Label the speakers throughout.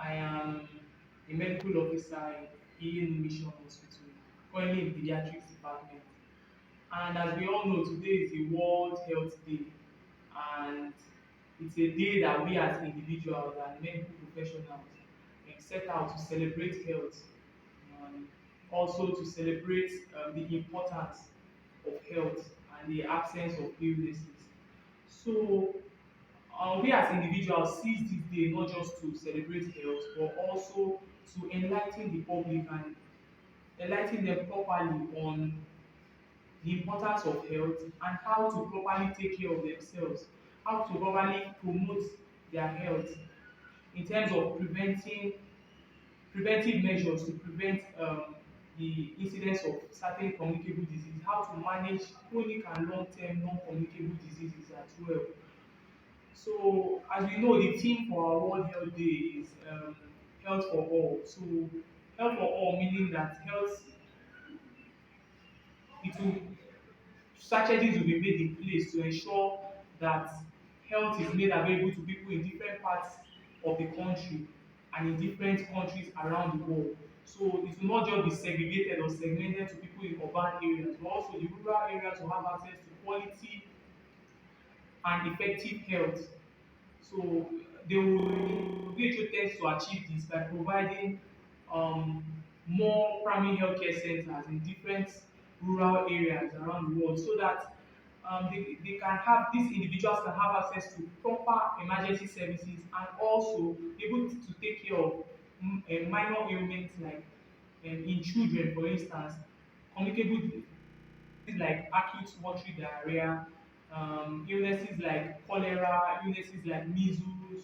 Speaker 1: I am a medical officer in Iyienu Mission Hospital, currently in pediatrics department. And as we all know, today is the World Health Day, and it's a day that we as individuals and medical professionals set out to celebrate health, and also to celebrate the importance of health and the absence of illnesses. So we as individuals seize this day not just to celebrate health but also to enlighten the public and enlighten them properly on the importance of health and how to properly take care of themselves, how to properly promote their health in terms of preventive measures to prevent the incidence of certain communicable diseases, how to manage chronic and long-term non-communicable diseases as well. So, as we know, the theme for our World Health Day is health for all. So, health for all meaning that health, it will strategies will be made in place to ensure that health is made available to people in different parts of the country and in different countries around the world. So it will not just be segregated or segmented to people in urban areas, but also the rural areas will have access to quality and effective health. So they will WHO tends to achieve this by providing more primary healthcare centers in different rural areas around the world so that they can have these individuals can have access to proper emergency services and also able to take care of minor ailments like in children, for instance, communicable like acute watery diarrhea, illnesses like cholera, illnesses like measles.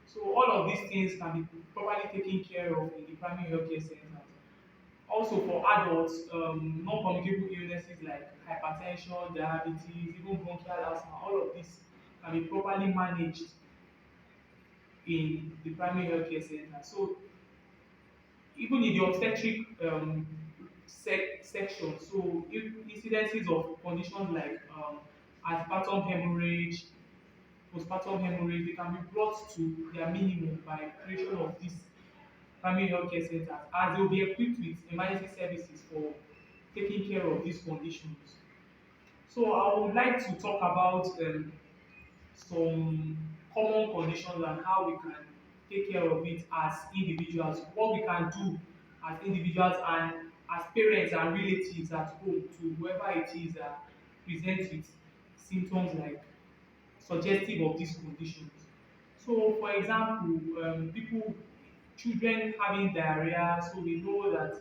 Speaker 1: So all of these things can be properly taken care of in the primary healthcare centers. Also for adults, non-communicable illnesses like hypertension, diabetes, even bronchial asthma, all of this can be properly managed in the primary healthcare center. So even in the obstetric section, so if incidences of conditions like postpartum hemorrhage, they can be brought to their minimum by creation of these primary healthcare centers, as they will be equipped with emergency services for taking care of these conditions. So I would like to talk about some common conditions and how we can take care of it as individuals, what we can do as individuals and as parents and relatives at home to whoever it is that presents with symptoms like suggestive of these conditions. So, for example, children having diarrhea, so we know that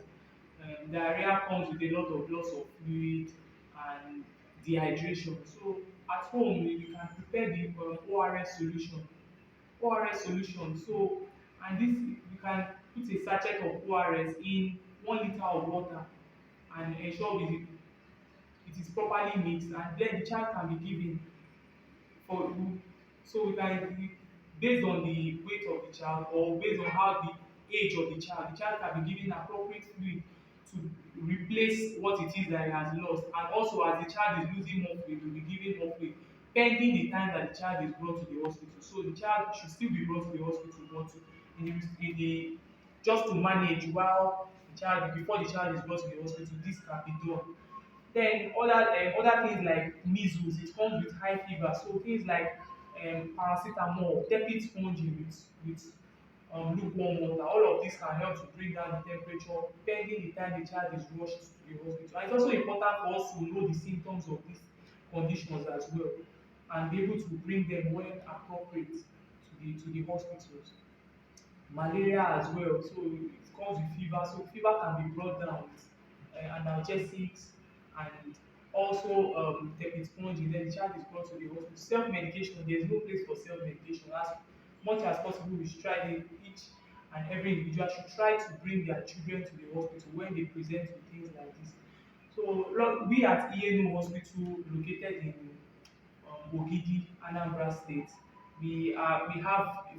Speaker 1: diarrhea comes with a lot of loss of fluid and dehydration. So, at home, we can prepare the ORS solution. ORS solution. So, and this you can put a sachet of ORS in 1 liter of water and ensure it is properly mixed, and then the child can be given for so we can based on the weight of the child or based on how the age of the child can be given appropriate fluid to replace what it is that he has lost, and also as the child is losing more fluid he will be given more fluid pending the time that the child is brought to the hospital. So the child should still be brought to the hospital but in the just to manage while the child before the child is brought to the hospital, this can be done. Then other things like measles, it comes with high fever. So things like paracetamol, tepid sponging with lukewarm water. All of this can help to bring down the temperature pending the time the child is rushed to the hospital. And it's also important for us to know the symptoms of these conditions as well and be able to bring them when appropriate to the hospitals. Malaria as well, so it comes with fever, so fever can be brought down with analgesics and also tepid then the child is brought to the hospital. Self medication, there is no place for self medication. As much as possible we should try each and every individual should try to bring their children to the hospital when they present with things like this. So we at Iyienu hospital located in Ogidi, Anambra State. We have a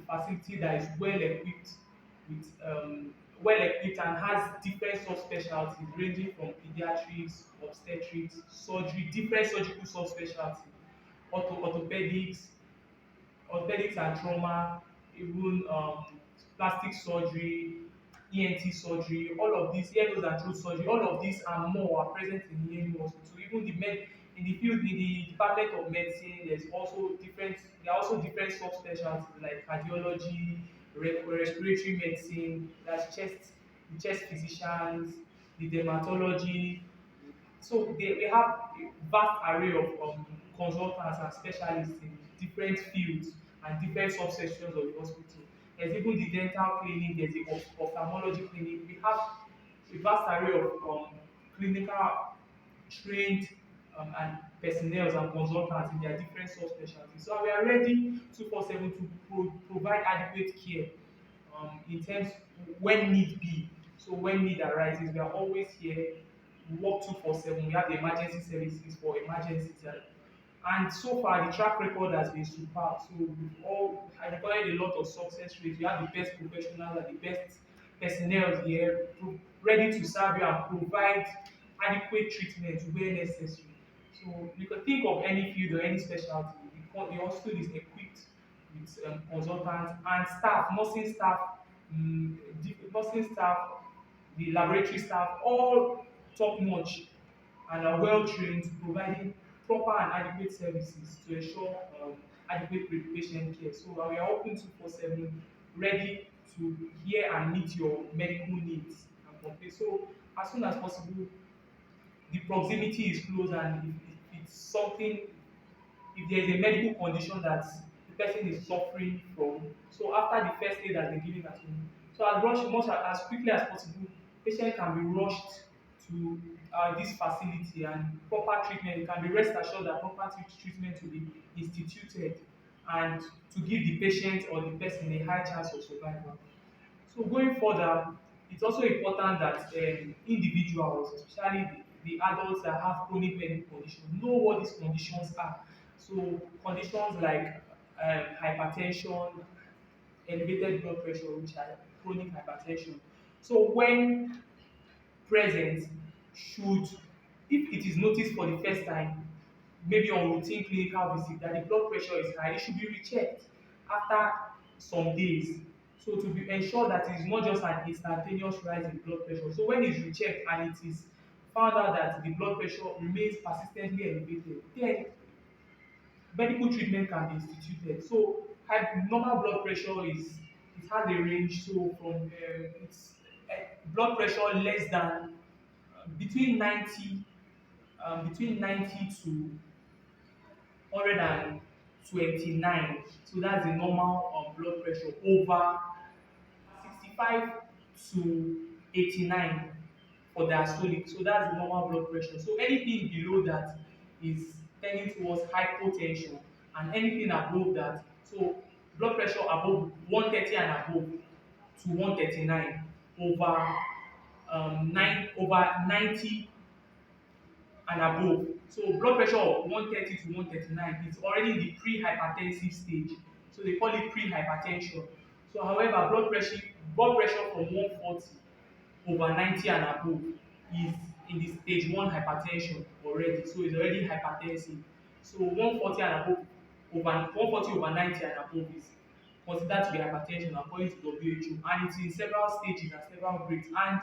Speaker 1: facility that is well equipped and has different subspecialties ranging from pediatrics, obstetrics, surgery, different surgical subspecialties, orthopedics and trauma, even plastic surgery, ENT surgery, all of these, ear, nose and throat surgery, all of these and more are present in the Iyienu hospital. Even in the field, in the department of medicine, there are also different subspecialties like cardiology, respiratory medicine, that's the chest physicians, the dermatology. So we have a vast array of consultants and specialists in different fields and different subsections of the hospital. There's even the dental clinic, there's the ophthalmology clinic. We have a vast array of clinical trained and personnel and consultants in their different subspecialties. So we are ready 247 to provide adequate care in terms when need be. So when need arises, we are always here. We work 247. We have the emergency services for emergencies. And so far, the track record has been superb. So we've all I recorded a lot of success rates. We have the best professionals and the best personnel here ready to serve you and provide adequate treatment where necessary. So you can think of any field or any specialty. The hospital is equipped with consultants and staff, nursing staff, the laboratory staff, all top notch and are well trained, providing proper and adequate services to ensure adequate patient care. So we are open 247, ready to hear and meet your medical needs and complaints. So as soon as possible, the proximity is close, and if it's something, if there is a medical condition that the person is suffering from, so after the first aid has been given at home, so as quickly as possible, patient can be rushed to this facility and proper treatment. You can be rest assured that proper treatment will be instituted and to give the patient or the person a high chance of survival. So going further, it's also important that individuals, especially the adults that have chronic medical conditions, know what these conditions are. So conditions like hypertension, elevated blood pressure, which are chronic hypertension. So when present, should if it is noticed for the first time, maybe on routine clinical visit, that the blood pressure is high, it should be rechecked after some days. So to be ensure that it is not just an instantaneous rise in blood pressure. So when it's rechecked and it is found out that the blood pressure remains persistently elevated, then medical treatment can be instituted. So normal blood pressure is it has a range. So from it's blood pressure less than between 90 to 129. So that's the normal blood pressure. Over 65 to 89 for diastolic. So that's the normal blood pressure. So anything below that is tending towards hypotension, and anything above that, so blood pressure above 130 and above to 139 over 90 and above. So blood pressure of 130 to 139 is already in the pre-hypertensive stage. So they call it pre-hypertension. So however, blood pressure from 140 over 90 and above is in the stage 1 hypertension already. So it's already hypertensive. So 140 and above over 140 over 90 and above is considered to be hypertension according to WHO, and it's in several stages and several grades. And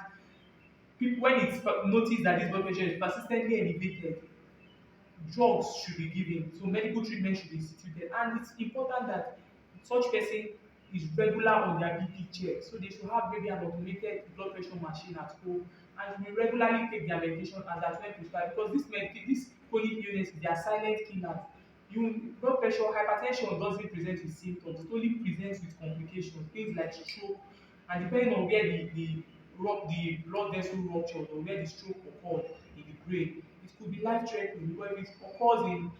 Speaker 1: people, when it's noticed that this blood pressure is persistently elevated, drugs should be given. So medical treatment should be instituted, and it's important that such person is regular on their BP check. So they should have maybe an automated blood pressure machine at home and should regularly take their medication as at when prescribed, because this chronic illness, they are silent killers. Blood pressure, hypertension doesn't present with symptoms, it only presents with complications, things like stroke, and depending on where the blood vessel ruptured or where the stroke occurred in the brain, it could be life threatening. Because if it occurs in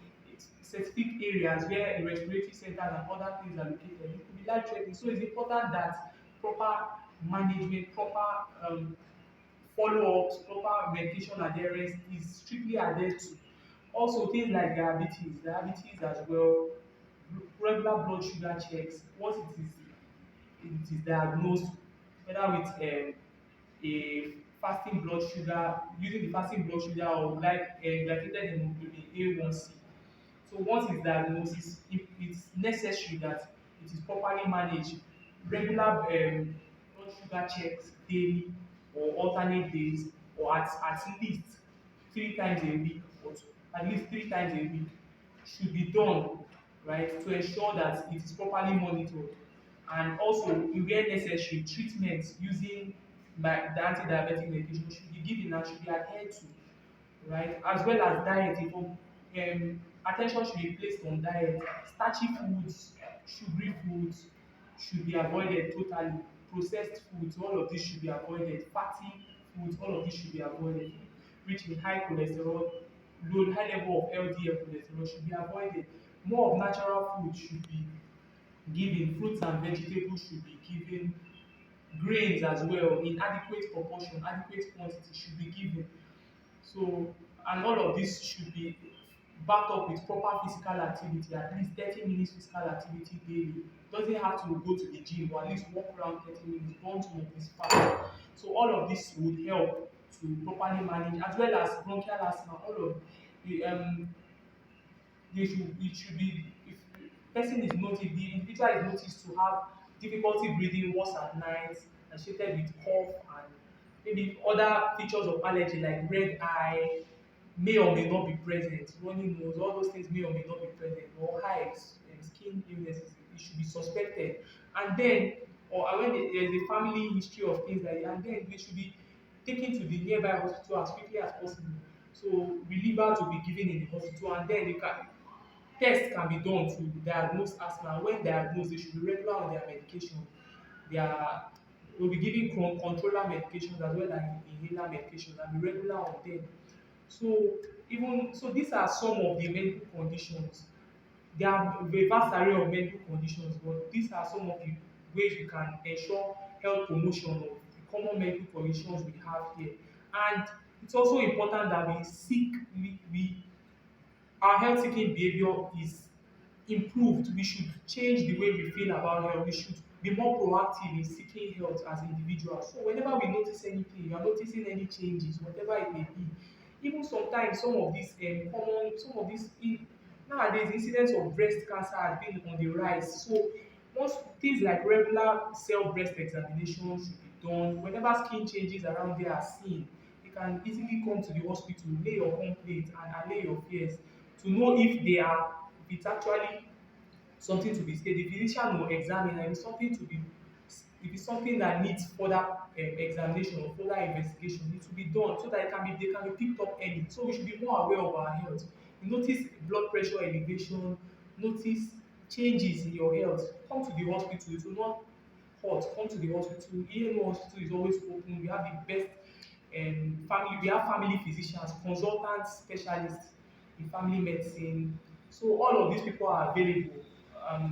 Speaker 1: specific areas where the respiratory centers and other things are located, it could be life threatening. So it's important that proper management, proper follow-ups, proper medication adherence is strictly adhered to. Also things like diabetes as well, regular blood sugar checks once it is diagnosed, whether with a fasting blood sugar, using the fasting blood sugar or like glycated hemoglobin A1C. So once it's diagnosed, it's necessary that it is properly managed regular blood sugar checks daily or alternate days, or at least 3 times a week, at least 3 times a week should be done, right, to ensure that it is properly monitored. And also, where necessary, treatment using the anti-diabetic medication should be given and should be adhered to, right? As well as diet. Attention should be placed on diet. Starchy foods, sugary foods should be avoided totally. Processed foods, all of this should be avoided. Fatty foods, all of this should be avoided. Rich in high cholesterol, high level of LDL cholesterol should be avoided. More of natural food should be given. Fruits and vegetables should be given. Grains as well in adequate proportion, adequate quantity should be given. So, and all of this should be backed up with proper physical activity, at least 30 minutes physical activity daily. Doesn't have to go to the gym, but at least walk around 30 minutes, burn some of this fat. So all of this would help to properly manage, as well as bronchial asthma. All of the it should be, if person is noticed, the individual is noticed to have difficulty breathing worse at night, associated with cough and maybe other features of allergy like red eye may or may not be present, running nose, all those things may or may not be present, or hives and skin illnesses, it should be suspected. And then, or when there is a family history of things like that, and then they should be taken to the nearby hospital as quickly as possible. So relievers will be given in the hospital, and then they can tests can be done to diagnose asthma. When diagnosed, they should be regular on their medication. They will be giving controller medications as well as inhaler medications, and be regular on them. So these are some of the medical conditions. There are a vast array of medical conditions, but these are some of the ways we can ensure health promotion of the common medical conditions we have here. And it's also important that we seek we our health seeking behavior is improved. We should change the way we feel about health. We should be more proactive in seeking health as individuals. So whenever we notice anything, we are noticing any changes, whatever it may be, even sometimes some of these nowadays incidence of breast cancer has been on the rise. So once things like regular self breast examination should be done, whenever skin changes around there are seen, you can easily come to the hospital, lay your complaint and allay your fears to know if if it's actually something to be said. The physician will examine, and if it's something that needs further examination or further investigation, it will be done so that they can be picked up early. So we should be more aware of our health. You notice blood pressure elevation, notice changes in your health, come to the hospital. It will not hurt. Come to the hospital. Iyienu hospital is always open. We have the best family. We have family physicians, consultants, specialists in family medicine. So all of these people are available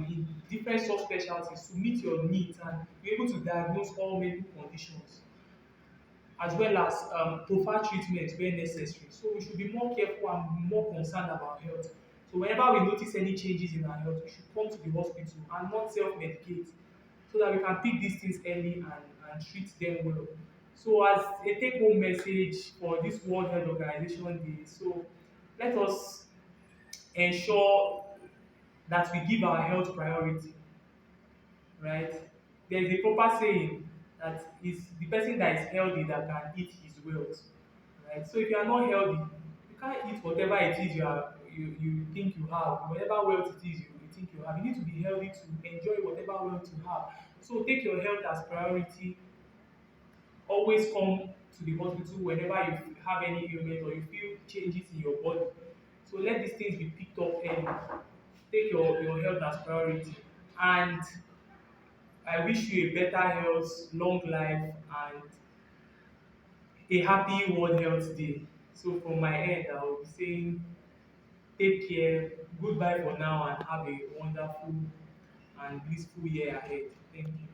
Speaker 1: in different subspecialties to meet your needs and be able to diagnose all medical conditions, as well as provide treatment where necessary. So we should be more careful and more concerned about health. So whenever we notice any changes in our health, we should come to the hospital and not self-medicate, so that we can pick these things early and treat them well. So as a take-home message for this World Health Organization Day, so let us ensure that we give our health priority, right? There is a proper saying that is the person that is healthy that can eat his wealth, right? So if you are not healthy, you can't eat whatever it is you think you have, whatever wealth it is you think you have. You need to be healthy to enjoy whatever wealth you have. So take your health as priority. Always come to the hospital whenever you have any ailment or you feel changes in your body. So let these things be picked up early. Take your health as priority. And I wish you a better health, long life, and a happy World Health Day. So from my end, I will be saying take care, goodbye for now, and have a wonderful and blissful year ahead. Thank you.